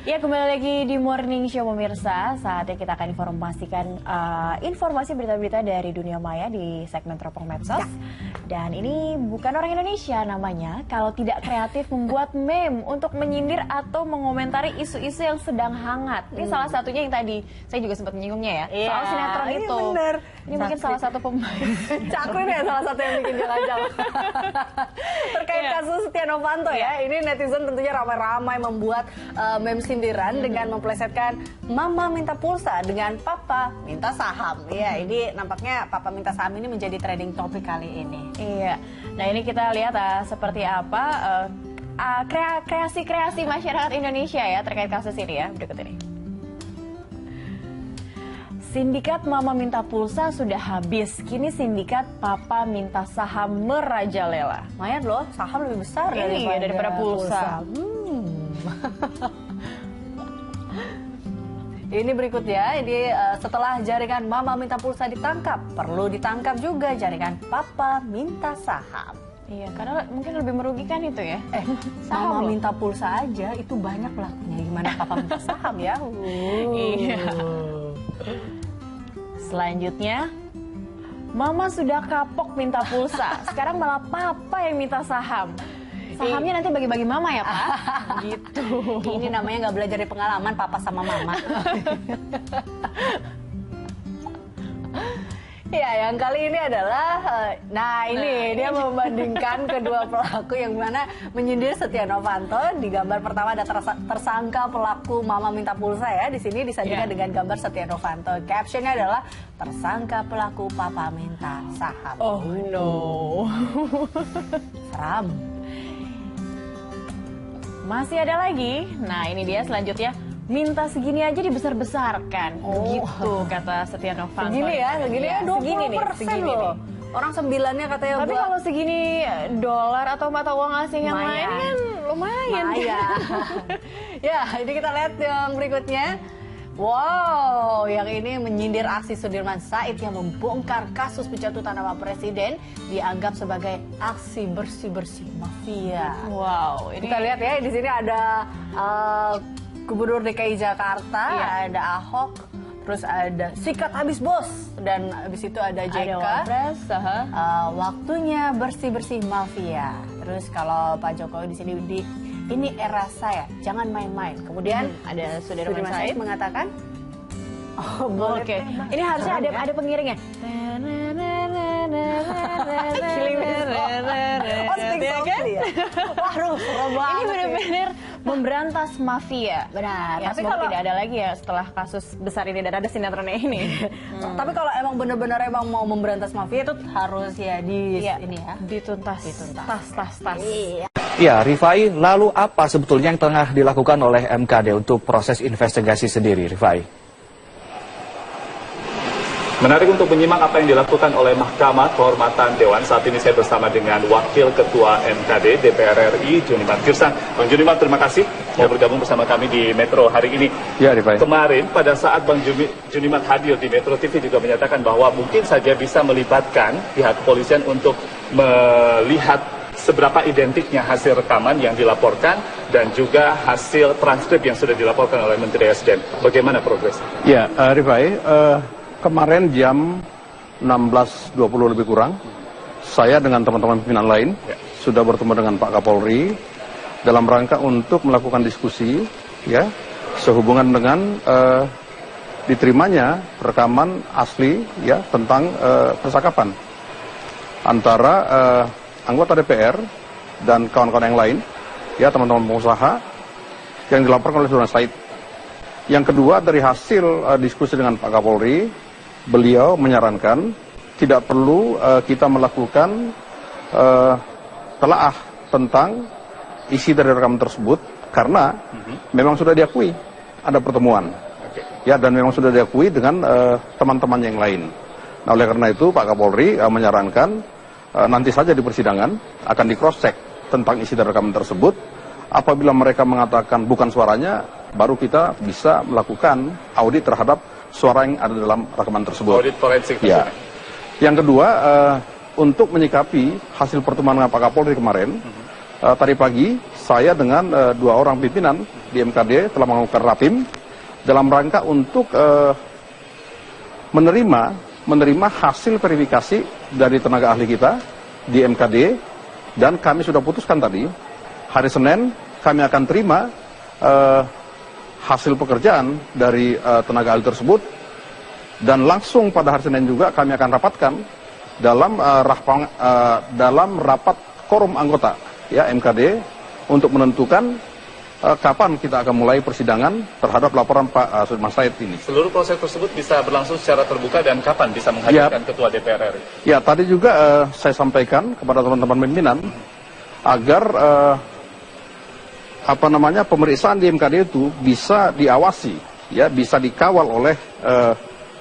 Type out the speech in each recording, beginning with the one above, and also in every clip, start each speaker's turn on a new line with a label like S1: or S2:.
S1: Ya, kembali lagi di Morning Show pemirsa. Saatnya kita akan informasikan informasi berita-berita dari dunia maya di segmen Teropong Medsos. Ya. Dan ini bukan orang Indonesia namanya kalau tidak kreatif membuat meme untuk menyindir atau mengomentari isu-isu yang sedang hangat. Ini salah satunya yang tadi saya juga sempat menyinggungnya ya, soal sinetron itu.
S2: Bener.
S1: Ini mungkin salah satu pemain.
S2: Caklin ya salah satu yang bikin jalan-jalan. Terkait kasus Setia Novanto ya, ini netizen tentunya ramai-ramai membuat meme sindiran dengan memplesetkan mama minta pulsa dengan papa minta saham. Ya, ini nampaknya papa minta saham ini menjadi trending topik kali ini.
S1: Iya. Nah, ini kita lihat seperti apa kreasi-kreasi masyarakat Indonesia ya terkait kasus ini ya. Berikut ini. Sindikat mama minta pulsa sudah habis. Kini sindikat papa minta saham merajalela.
S2: Lumayan loh, saham lebih besar
S1: daripada pulsa.
S2: Ini berikutnya, ini setelah jaringan mama minta pulsa ditangkap, perlu ditangkap juga jaringan papa minta saham.
S1: Iya, karena mungkin lebih merugikan itu ya.
S2: Mama minta pulsa aja itu banyak pelakunya. Gimana papa minta saham ya?
S1: Iya. Selanjutnya, mama sudah kapok minta pulsa, sekarang malah papa yang minta saham. Sahamnya nanti bagi-bagi mama ya, Pak? Gitu.
S2: Ini namanya nggak belajar dari pengalaman papa sama mama. Ya, yang kali ini adalah, ini dia membandingkan kedua pelaku yang mana menyindir Setia Novanto. Di gambar pertama ada tersangka pelaku mama minta pulsa ya. Di sini disajikan dengan gambar Setia Novanto. Captionnya adalah tersangka pelaku papa minta saham.
S1: Oh no.
S2: Seram.
S1: Masih ada lagi. Nah, ini dia selanjutnya. Minta segini aja dibesar-besarkan. Begitu kata Setia Novanto.
S2: Segini ya 20% loh. Orang 9-nya katanya.
S1: Tapi kalau segini dolar atau mata uang asing yang lain kan lumayan.
S2: Ya, ini kita lihat yang berikutnya. Wow, yang ini menyindir aksi Sudirman Said yang membongkar kasus pencatutan nama presiden dianggap sebagai aksi bersih-bersih mafia.
S1: Wow, ini
S2: kita lihat ya, di sini ada Gubernur DKI Jakarta, ada Ahok, terus ada sikat habis bos, dan habis itu ada JK. Waktunya bersih-bersih mafia. Terus kalau Pak Jokowi di sini ini era saya, jangan main-main. Kemudian
S1: ada Sudirman Said
S2: mengatakan,
S1: oke. Ini harusnya ada pengiringnya. Ini benar-benar memberantas mafia.
S2: Benar.
S1: Ya, tapi kalau tidak ada lagi ya setelah kasus besar ini dan ada sinetronnya ini.
S2: Tapi kalau emang benar-benar mau memberantas mafia itu harus
S1: dituntas. Tas.
S3: Ya, Rifai, lalu apa sebetulnya yang tengah dilakukan oleh MKD untuk proses investigasi sendiri, Rifai?
S4: Menarik untuk menyimak apa yang dilakukan oleh Mahkamah Kehormatan Dewan. Saat ini saya bersama dengan Wakil Ketua MKD DPR RI, Juniman Girsang. Bang Juniman, terima kasih mau bergabung bersama kami di Metro hari ini.
S3: Ya, Rifai.
S4: Kemarin pada saat Bang Juniman hadir di Metro TV juga menyatakan bahwa mungkin saja bisa melibatkan pihak kepolisian untuk melihat seberapa identiknya hasil rekaman yang dilaporkan dan juga hasil transkrip yang sudah dilaporkan oleh Menteri SDM. Bagaimana progresnya?
S5: Ya, Rifai, kemarin jam 16.20 lebih kurang, saya dengan teman-teman pimpinan lain sudah bertemu dengan Pak Kapolri dalam rangka untuk melakukan diskusi ya sehubungan dengan diterimanya rekaman asli ya tentang percakapan antara anggota DPR dan kawan-kawan yang lain ya teman-teman pengusaha yang dilaporkan oleh Sudirman Said. Yang kedua, dari hasil diskusi dengan Pak Kapolri, beliau menyarankan tidak perlu kita melakukan telaah tentang isi dari rekaman tersebut karena memang sudah diakui ada pertemuan ya dan memang sudah diakui dengan teman-teman yang lain. Nah, oleh karena itu Pak Kapolri menyarankan nanti saja di persidangan akan di cross check tentang isi dari rekaman tersebut. Apabila mereka mengatakan bukan suaranya, baru kita bisa melakukan audit terhadap suara yang ada dalam rekaman tersebut.
S4: Audit forensik.
S5: Ya. Yang kedua, untuk menyikapi hasil pertemuan dengan Pak Kapolri kemarin, tadi pagi saya dengan 2 orang pimpinan di MKD telah melakukan rapim dalam rangka untuk menerima hasil verifikasi dari tenaga ahli kita di MKD, dan kami sudah putuskan tadi hari Senin kami akan terima hasil pekerjaan dari tenaga ahli tersebut, dan langsung pada hari Senin juga kami akan rapatkan dalam rapat quorum anggota ya MKD untuk menentukan kapan kita akan mulai persidangan terhadap laporan Pak Sudirman Said ini.
S4: Seluruh proses tersebut bisa berlangsung secara terbuka dan kapan bisa menghadirkan Ketua DPR RI?
S5: Ya, tadi juga saya sampaikan kepada teman-teman pimpinan agar pemeriksaan di MKD itu bisa diawasi, ya, bisa dikawal oleh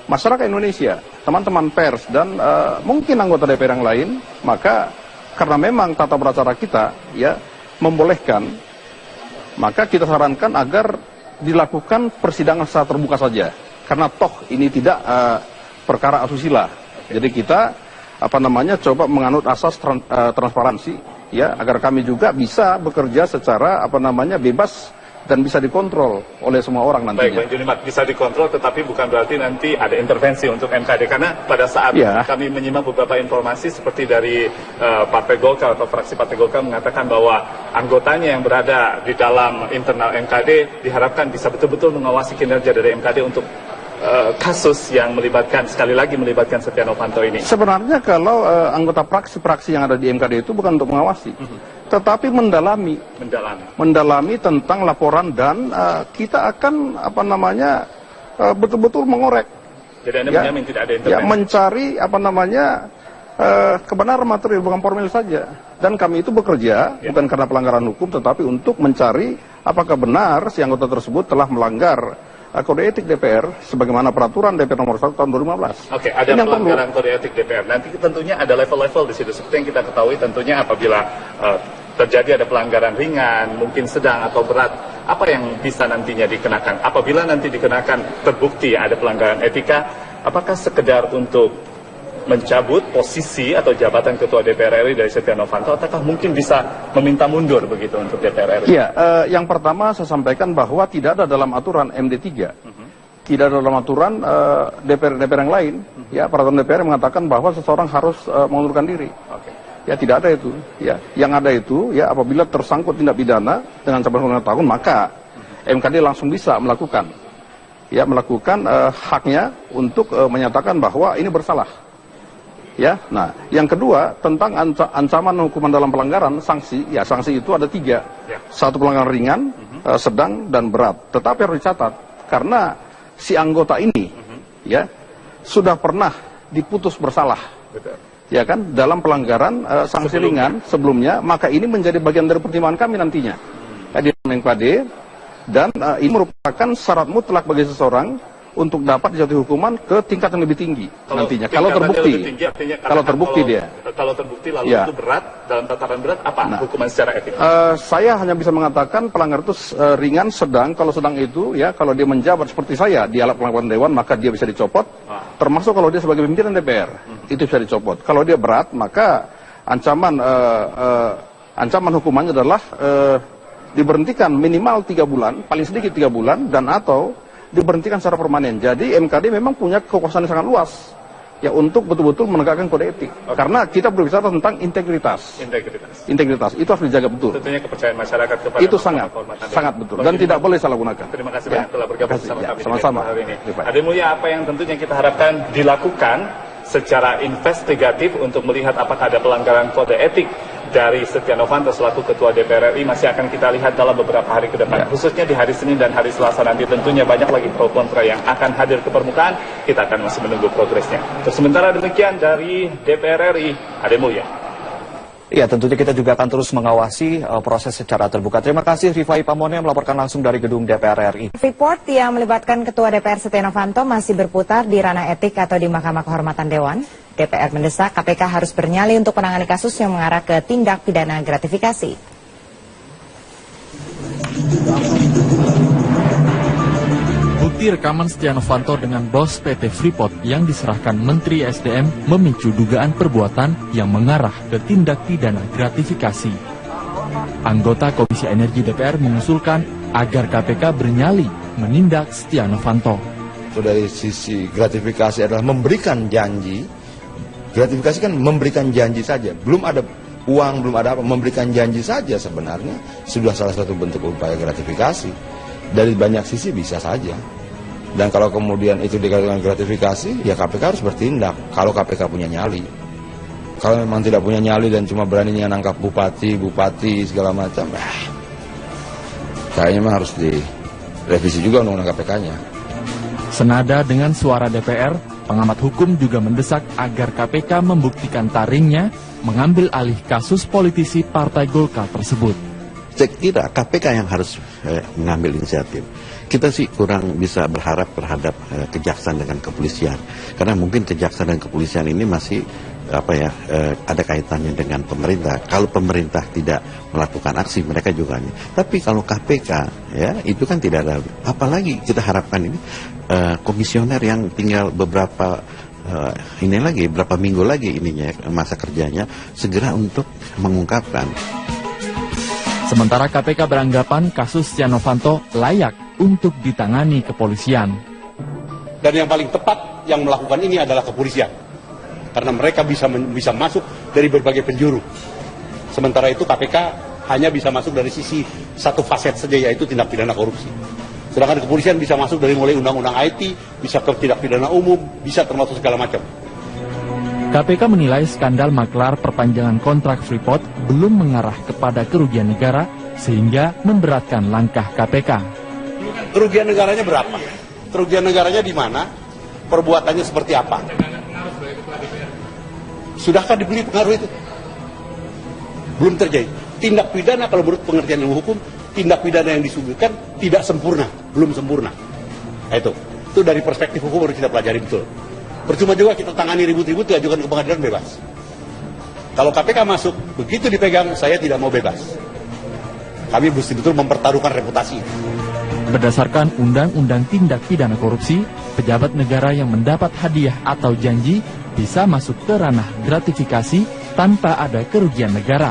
S5: masyarakat Indonesia, teman-teman pers dan mungkin anggota DPR yang lain. Maka karena memang tata beracara kita ya membolehkan, maka kita sarankan agar dilakukan persidangan secara terbuka saja, karena toh ini tidak perkara asusila. Jadi kita coba menganut asas transparansi ya, agar kami juga bisa bekerja secara bebas dan bisa dikontrol oleh semua orang nantinya.
S4: Baik, Bang Junimat, bisa dikontrol, tetapi bukan berarti nanti ada intervensi untuk MKD, karena pada saat kami menyimak beberapa informasi seperti dari Partai Golkar atau fraksi Partai Golkar mengatakan bahwa anggotanya yang berada di dalam internal MKD diharapkan bisa betul-betul mengawasi kinerja dari MKD untuk kasus yang melibatkan Setia Novanto ini.
S5: Sebenarnya kalau anggota praksi-praksi yang ada di MKD itu bukan untuk mengawasi, tetapi mendalami tentang laporan, dan kita akan betul-betul mengorek.
S4: Jadi Anda menjamin tidak ada intervensi?
S5: Ya, mencari kebenaran material, bukan formil saja. Dan kami itu bekerja bukan karena pelanggaran hukum, tetapi untuk mencari apakah benar si anggota tersebut telah melanggar kode etik DPR sebagaimana peraturan DPR nomor 1 tahun 2015.
S4: Oke, ada pelanggaran kode etik DPR. Nanti tentunya ada level-level di situ. Seperti yang kita ketahui, tentunya apabila terjadi ada pelanggaran ringan, mungkin sedang atau berat, apa yang bisa nantinya dikenakan? Apabila nanti dikenakan terbukti ada pelanggaran etika, apakah sekedar untuk mencabut posisi atau jabatan Ketua DPR RI dari Setia Novanto, ataukah mungkin bisa meminta mundur begitu untuk DPR RI?
S5: Iya, yang pertama saya sampaikan bahwa tidak ada dalam aturan MD3, tidak ada dalam aturan DPR yang lain, ya, peraturan DPR mengatakan bahwa seseorang harus mengundurkan diri. Ya, tidak ada itu. Ya, yang ada itu, ya, apabila tersangkut tindak pidana dengan ancaman 5 tahun, maka MKD langsung bisa melakukan haknya untuk menyatakan bahwa ini bersalah. Ya, nah, yang kedua tentang ancaman hukuman dalam pelanggaran, sanksi itu ada 3. Satu pelanggaran ringan, sedang dan berat. Tetapi harus dicatat karena si anggota ini, ya, sudah pernah diputus bersalah, ya kan, dalam pelanggaran sanksi ringan sebelumnya, maka ini menjadi bagian dari pertimbangan kami nantinya di MKD, dan ini merupakan syarat mutlak bagi seseorang untuk dapat dijatuhi hukuman ke tingkat yang lebih tinggi nantinya. Kalau terbukti, kalau terbukti lalu itu berat, dalam tataran berat apa hukuman secara etik? Saya hanya bisa mengatakan pelanggar itu ringan, sedang. Kalau sedang itu, ya, kalau dia menjabat seperti saya di alat pelanggaran dewan, maka dia bisa dicopot. Termasuk kalau dia sebagai pimpinan DPR, itu bisa dicopot. Kalau dia berat, maka ancaman hukumannya adalah diberhentikan minimal 3 bulan, paling sedikit 3 bulan, dan atau diberhentikan secara permanen. Jadi MKD memang punya kekuasaan yang sangat luas ya untuk betul-betul menegakkan kode etik. Karena kita berbicara tentang integritas. Integritas itu harus dijaga betul.
S4: Tentunya kepercayaan masyarakat kepada
S5: itu sangat betul dan tidak boleh salah gunakan.
S4: Terima kasih banyak telah bergabung bersama kami
S5: sama-sama
S4: hari ini. Ade Mulya, apa yang tentunya kita harapkan dilakukan secara investigatif untuk melihat apakah ada pelanggaran kode etik dari Setia Novanto selaku Ketua DPR RI masih akan kita lihat dalam beberapa hari ke depan, khususnya di hari Senin dan hari Selasa nanti. Tentunya banyak lagi pro kontra yang akan hadir ke permukaan. Kita akan masih menunggu progresnya. Untuk sementara demikian dari DPR RI, Ade Mulya.
S3: Iya, tentunya kita juga akan terus mengawasi proses secara terbuka. Terima kasih Rifai Pamone yang melaporkan langsung dari gedung DPR RI.
S6: Report yang melibatkan Ketua DPR Setia Novanto masih berputar di ranah etik atau di Mahkamah Kehormatan Dewan. DPR mendesak KPK harus bernyali untuk menangani kasus yang mengarah ke tindak pidana gratifikasi.
S7: Bukti rekaman Setia Novanto dengan bos PT Freeport yang diserahkan Menteri SDM memicu dugaan perbuatan yang mengarah ke tindak pidana gratifikasi. Anggota Komisi Energi DPR mengusulkan agar KPK bernyali menindak Setia Novanto.
S8: Dari sisi gratifikasi adalah memberikan janji. Gratifikasi kan memberikan janji saja, belum ada uang, belum ada apa, memberikan janji saja sebenarnya sudah salah satu bentuk upaya gratifikasi. Dari banyak sisi bisa saja. Dan kalau kemudian itu dikatakan gratifikasi, ya KPK harus bertindak kalau KPK punya nyali. Kalau memang tidak punya nyali dan cuma beraninya nangkap bupati segala macam, kayaknya memang harus direvisi juga undang-undang KPK-nya.
S7: Senada dengan suara DPR, pengamat hukum juga mendesak agar KPK membuktikan taringnya mengambil alih kasus politisi Partai Golkar tersebut.
S9: Saya kira KPK yang harus mengambil inisiatif. Kita sih kurang bisa berharap terhadap kejaksaan dengan kepolisian, karena mungkin kejaksaan dan kepolisian ini masih ada kaitannya dengan pemerintah. Kalau pemerintah tidak melakukan aksi, mereka juga. Tapi kalau KPK, ya itu kan tidak ada. Apalagi kita harapkan ini komisioner yang tinggal beberapa berapa minggu lagi masa kerjanya, segera untuk mengungkapkan.
S7: Sementara KPK beranggapan kasus Setia Novanto layak untuk ditangani kepolisian.
S10: Dan yang paling tepat yang melakukan ini adalah kepolisian. Karena mereka bisa masuk dari berbagai penjuru. Sementara itu KPK hanya bisa masuk dari sisi satu faset saja, yaitu tindak pidana korupsi. Sedangkan kepolisian bisa masuk dari mulai undang-undang IT, bisa ke tindak pidana umum, bisa termasuk segala macam.
S7: KPK menilai skandal maklar perpanjangan kontrak Freeport belum mengarah kepada kerugian negara sehingga memberatkan langkah KPK.
S10: Kerugian negaranya berapa? Kerugian negaranya di mana? Perbuatannya seperti apa? Sudahkah dibeli pengaruh itu? Belum terjadi. Tindak pidana kalau menurut pengertian ilmu hukum, tindak pidana yang disuguhkan tidak sempurna, belum sempurna. Itu dari perspektif hukum harus kita pelajari betul. Percuma juga kita tangani ribut-ribut, diajukan ke pengadilan bebas. Kalau KPK masuk, begitu dipegang, saya tidak mau bebas. Kami betul-betul mempertaruhkan reputasi.
S7: Berdasarkan Undang-Undang Tindak Pidana Korupsi, pejabat negara yang mendapat hadiah atau janji bisa masuk ke ranah gratifikasi tanpa ada kerugian negara.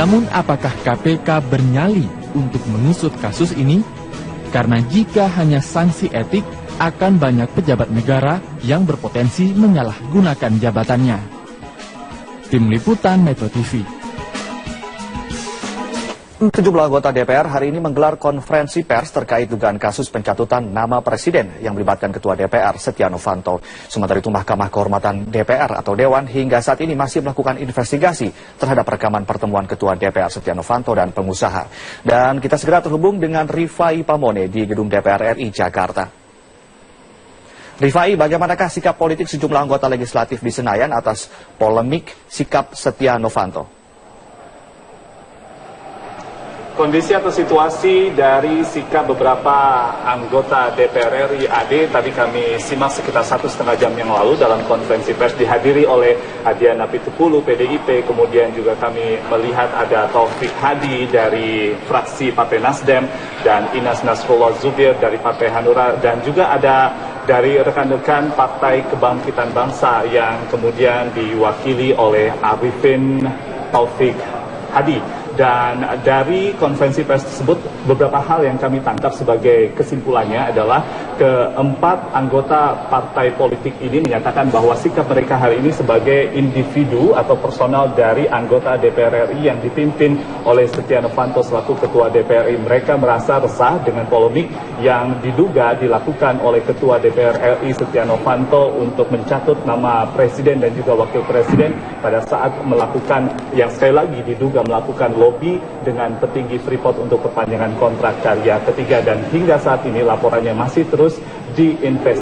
S7: Namun apakah KPK bernyali untuk mengusut kasus ini? Karena jika hanya sanksi etik, akan banyak pejabat negara yang berpotensi menyalahgunakan jabatannya. Tim Liputan Metro TV.
S3: Sejumlah anggota DPR hari ini menggelar konferensi pers terkait dugaan kasus pencatutan nama presiden yang melibatkan Ketua DPR Setia Novanto. Sementara itu Mahkamah Kehormatan DPR atau Dewan hingga saat ini masih melakukan investigasi terhadap rekaman pertemuan Ketua DPR Setia Novanto dan pengusaha. Dan kita segera terhubung dengan Rifai Pamone di Gedung DPR RI Jakarta. Rifai, bagaimanakah sikap politik sejumlah anggota legislatif di Senayan atas polemik sikap Setia Novanto?
S4: Kondisi atau situasi dari sikap beberapa anggota DPR RI AD tadi kami simak sekitar 1,5 jam yang lalu dalam konferensi pers dihadiri oleh Adiana Pitupulu PDIP, kemudian juga kami melihat ada Taufik Hadi dari fraksi Partai Nasdem dan Inas Nasrullah Zubir dari Partai Hanura, dan juga ada dari rekan-rekan Partai Kebangkitan Bangsa yang kemudian diwakili oleh Arifin Taufik Hadi. Dan dari konferensi pers tersebut, beberapa hal yang kami tangkap sebagai kesimpulannya adalah keempat anggota partai politik ini menyatakan bahwa sikap mereka hari ini sebagai individu atau personal dari anggota DPR RI yang dipimpin oleh Setia Novanto selaku Ketua DPR RI. Mereka merasa resah dengan polemik yang diduga dilakukan oleh Ketua DPR RI Setia Novanto untuk mencatut nama Presiden dan juga Wakil Presiden pada saat melakukan, yang sekali lagi diduga melakukan lobby dengan petinggi Freeport untuk perpanjangan kontrak karya ketiga, dan hingga saat ini laporannya masih terus diinvestigasi.